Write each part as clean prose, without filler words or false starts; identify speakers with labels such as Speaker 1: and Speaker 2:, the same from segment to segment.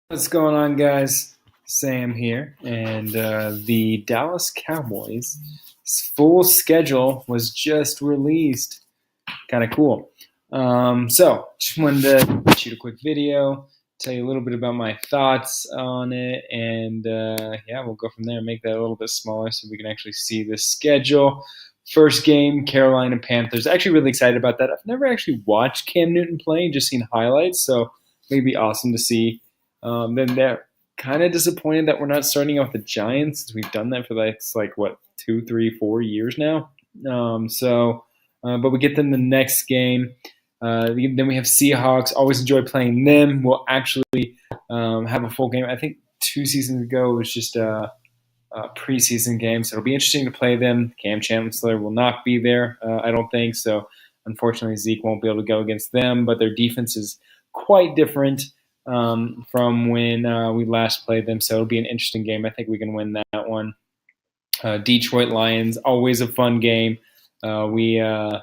Speaker 1: What's going on, guys? Sam here, and the Dallas Cowboys' full schedule was just released. Kind of cool. So, just wanted to shoot a quick video, tell you a little bit about my thoughts on it, and yeah, we'll go from there. Make that a little bit smaller so we can actually see the schedule. First game, Carolina Panthers. Actually, really excited about that. I've never actually watched Cam Newton play, just seen highlights, so it'd be awesome to see. Then they're kind of disappointed that we're not starting off the Giants. We've done that for like what 2, 3, 4 years now. But we get them the next game. Then we have Seahawks. Always enjoy playing them. We'll actually have a full game. I think 2 seasons ago it was just a preseason game, so it'll be interesting to play them. Cam Chancellor will not be there, I don't think. So unfortunately, Zeke won't be able to go against them. But their defense is quite different from when we last played them. So it'll be an interesting game. I think we can win that one. Detroit Lions, always a fun game. It's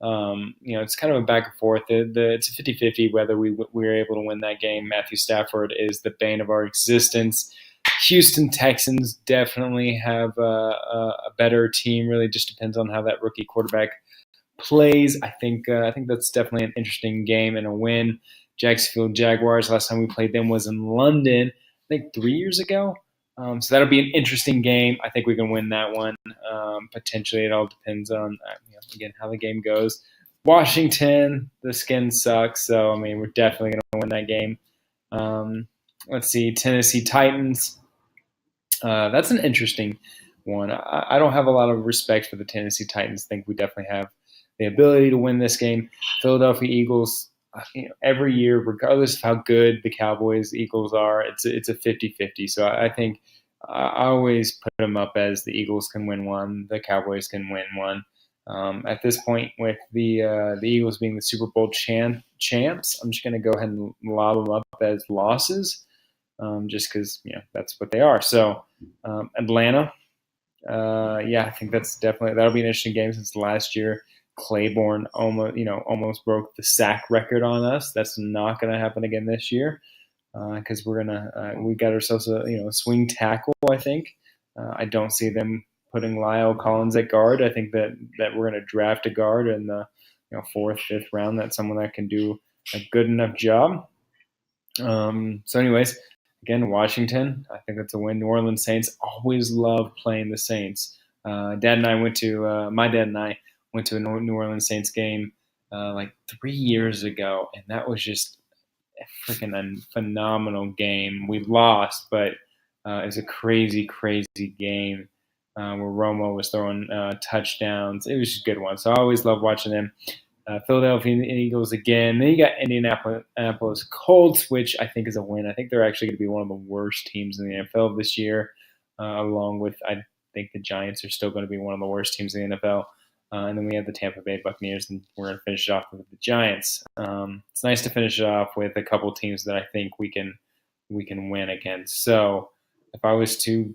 Speaker 1: kind of a back and forth. It's a 50-50 whether we're able to win that game. Matthew Stafford is the bane of our existence. Houston Texans definitely have a better team. Really just depends on how that rookie quarterback plays. I think that's definitely an interesting game and a win. Jacksonville Jaguars, last time we played them was in London, I think 3 years ago. So that'll be an interesting game. I think we can win that one. Potentially, it all depends on again how the game goes. Washington, the skin sucks, so I mean we're definitely going to win that game. Let's see, Tennessee Titans. That's an interesting one. I don't have a lot of respect for the Tennessee Titans. I think we definitely have the ability to win this game. Philadelphia Eagles. Every year, regardless of how good the Cowboys, Eagles are, it's a 50-50. So I think I always put them up as the Eagles can win one, the Cowboys can win one. At this point, with the Eagles being the Super Bowl champs, I'm just going to go ahead and lob them up as losses, just because that's what they are. So Atlanta, I think that'll be an interesting game since last year. Claiborne almost broke the sack record on us. That's not going to happen again this year because we got ourselves a swing tackle. I think I don't see them putting Lyle Collins at guard. I think that we're going to draft a guard in the fourth, fifth round. That's someone that can do a good enough job. Anyways, again, Washington. I think that's a win. New Orleans Saints always love playing the Saints. My dad and I went to a New Orleans Saints game like 3 years ago, and that was just a freaking phenomenal game. We lost, but it was a crazy, crazy game where Romo was throwing touchdowns. It was just a good one. So I always love watching them. Philadelphia Eagles again. Then you got Indianapolis Colts, which I think is a win. I think they're actually going to be one of the worst teams in the NFL this year, along with I think the Giants are still going to be one of the worst teams in the NFL. And then we have the Tampa Bay Buccaneers, and we're going to finish it off with the Giants. It's nice to finish it off with a couple teams that I think we can win against. So if I was to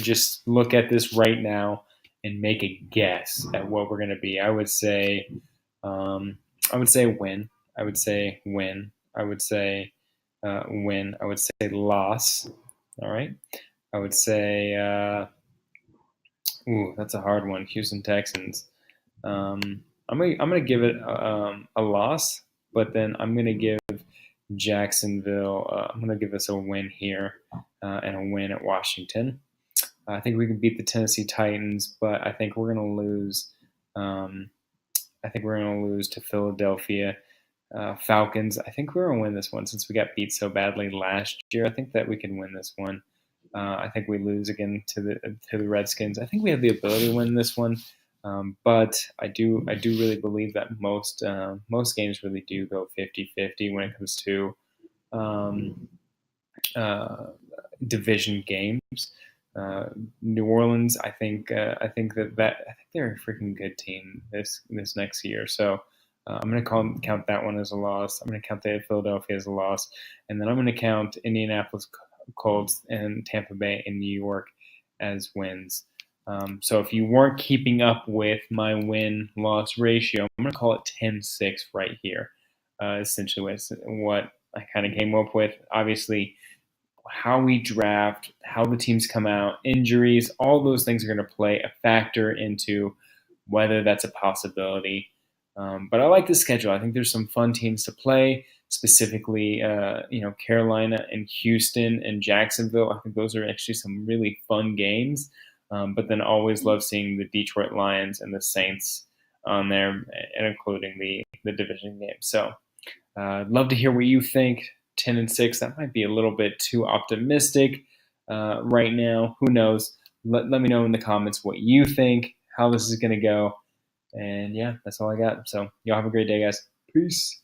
Speaker 1: just look at this right now and make a guess at what we're going to be, I would say win. I would say win. I would say win. I would say win. I would say loss. All right. I would say. That's a hard one. Houston Texans. I'm gonna give it a loss, but then I'm gonna give Jacksonville. I'm gonna give us a win here and a win at Washington. I think we can beat the Tennessee Titans, but I think we're gonna lose. I think we're gonna lose to Philadelphia Falcons. I think we're gonna win this one since we got beat so badly last year. I think that we can win this one. I think we lose again to the Redskins. I think we have the ability to win this one, but I do really believe that most games really do go 50-50 when it comes to division games. New Orleans, I think they're a freaking good team this next year. So I'm going to count that one as a loss. I'm going to count Philadelphia as a loss, and then I'm going to count Indianapolis Colts and Tampa Bay and New York as wins. So if you weren't keeping up with my win-loss ratio, I'm going to call it 10-6 right here. Essentially what I kind of came up with. Obviously, how we draft, how the teams come out, injuries, all those things are going to play a factor into whether that's a possibility. But I like the schedule. I think there's some fun teams to play, specifically, Carolina and Houston and Jacksonville. I think those are actually some really fun games. But then always love seeing the Detroit Lions and the Saints on there, and including the division game. So I'd love to hear what you think. 10-6, that might be a little bit too optimistic right now. Who knows? Let me know in the comments what you think, how this is going to go. And yeah, that's all I got. So y'all have a great day, guys. Peace.